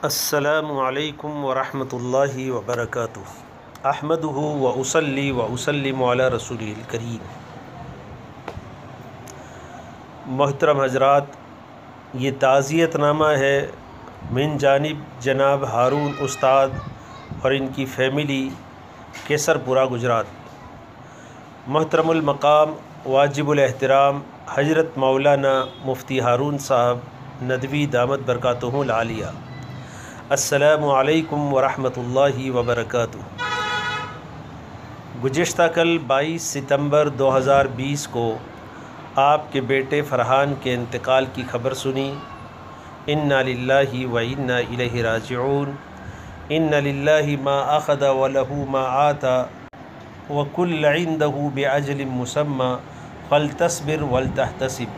السلام علیکم ورحمۃ اللہ وبرکاتہ۔ احمدہ وأصلی وأسلم علی رسولہ الکریم۔ محترم حضرات، یہ تعزیت نامہ ہے من جانب جناب ہارون استاد اور ان کی فیملی، کیسر پورہ، گجرات۔ محترم المقام واجب الاحترام حضرت مولانا مفتی ہارون صاحب ندوی دامت برکاتہ العالیہ، السلام علیکم ورحمۃ اللہ وبرکاتہ۔ گزشتہ کل 22 ستمبر 2020 کو آپ کے بیٹے فرحان کے انتقال کی خبر سنی۔ انا للہ و انا الیہ راجعون۔ ان للہ ما اخذ ولہ ما آتا وکل عندہ بعجل مسمی فلتصبر ولتحتسب۔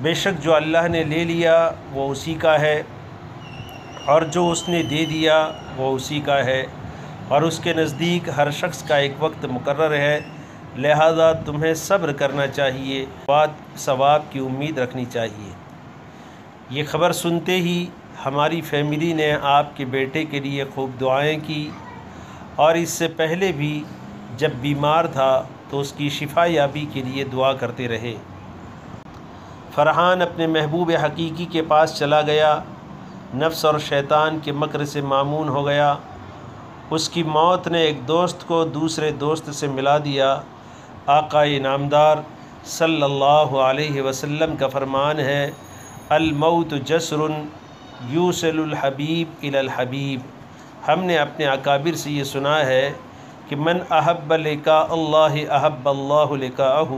بے شک جو اللہ نے لے لیا وہ اسی کا ہے، اور جو اس نے دے دیا وہ اسی کا ہے، اور اس کے نزدیک ہر شخص کا ایک وقت مقرر ہے، لہذا تمہیں صبر کرنا چاہیے، ثواب کی امید رکھنی چاہیے۔ یہ خبر سنتے ہی ہماری فیملی نے آپ کے بیٹے کے لیے خوب دعائیں کی، اور اس سے پہلے بھی جب بیمار تھا تو اس کی شفا یابی کے لیے دعا کرتے رہے۔ فرحان اپنے محبوب حقیقی کے پاس چلا گیا، نفس اور شیطان کے مکر سے مامون ہو گیا۔ اس کی موت نے ایک دوست کو دوسرے دوست سے ملا دیا۔ آقا انعامدار صلی اللہ علیہ وسلم کا فرمان ہے، الموت جسر یوصل الحبیب الی الحبیب۔ ہم نے اپنے اکابر سے یہ سنا ہے کہ من احب لقاء اللہ احب اللہ لقاءہ۔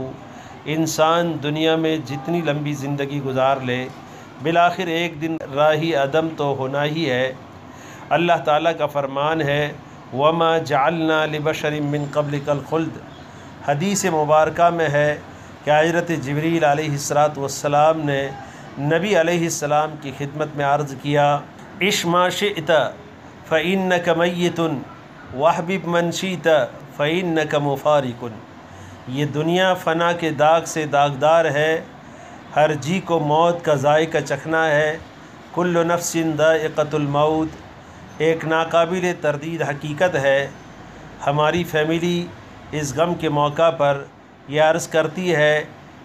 انسان دنیا میں جتنی لمبی زندگی گزار لے، بالآخر ایک دن راہی عدم تو ہونا ہی ہے۔ اللہ تعالیٰ کا فرمان ہے، وَمَا جَعَلْنَا لِبَشَرٍ مِّن قَبْلِكَ الْخُلْدَ۔ حدیث مبارکہ میں ہے کہ حضرت جبریل علیہ السلام نے نبی علیہ السلام کی خدمت میں عرض کیا، عِشْ مَا شِئْتَ فَإِنَّكَ مَيِّتٌ وَاحْبِبْ مَنْ شِئْتَ فَإِنَّكَ مُفَارِقٌ۔ یہ دنیا فنا کے داغ سے داغدار ہے، ہر جی کو موت کا ذائقہ چکھنا ہے۔ کل نفس ذائقۃ الموت، ایک ناقابل تردید حقیقت ہے۔ ہماری فیملی اس غم کے موقع پر یہ عرض کرتی ہے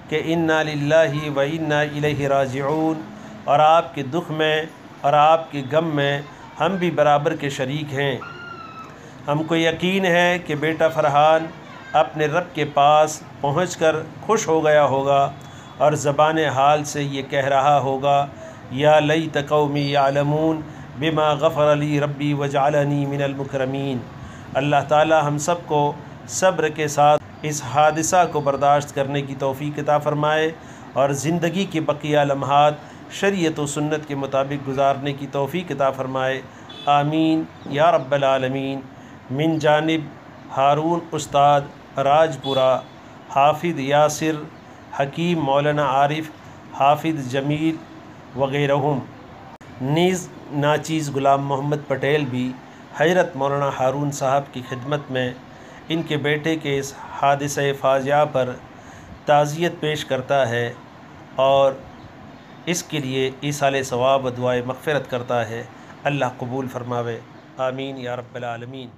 کہ انا للہ و انا الیہ راجعون، اور آپ کے دکھ میں اور آپ کے غم میں ہم بھی برابر کے شریک ہیں۔ ہم کو یقین ہے کہ بیٹا فرحان اپنے رب کے پاس پہنچ کر خوش ہو گیا ہوگا، اور زبان حال سے یہ کہہ رہا ہوگا، یا لیت قومی یعلمون بما غفر لی ربی وجعلنی من المکرمین۔ اللہ تعالی ہم سب کو صبر کے ساتھ اس حادثہ کو برداشت کرنے کی توفیق عطا فرمائے، اور زندگی کے بقیہ لمحات شریعت و سنت کے مطابق گزارنے کی توفیق عطا فرمائے، آمین یا رب العالمین۔ من جانب ہارون استاد راجپورہ، حافظ یاسر، حکیم مولانا عارف، حافظ جمیل وغیرہم، نیز ناچیز غلام محمد پٹیل بھی حضرت مولانا ہارون صاحب کی خدمت میں ان کے بیٹے کے اس حادثہ فاجعہ پر تعزیت پیش کرتا ہے، اور اس کے لیے ایصال ثواب و دعائے مغفرت کرتا ہے۔ اللہ قبول فرماوے، آمین یا رب العالمین۔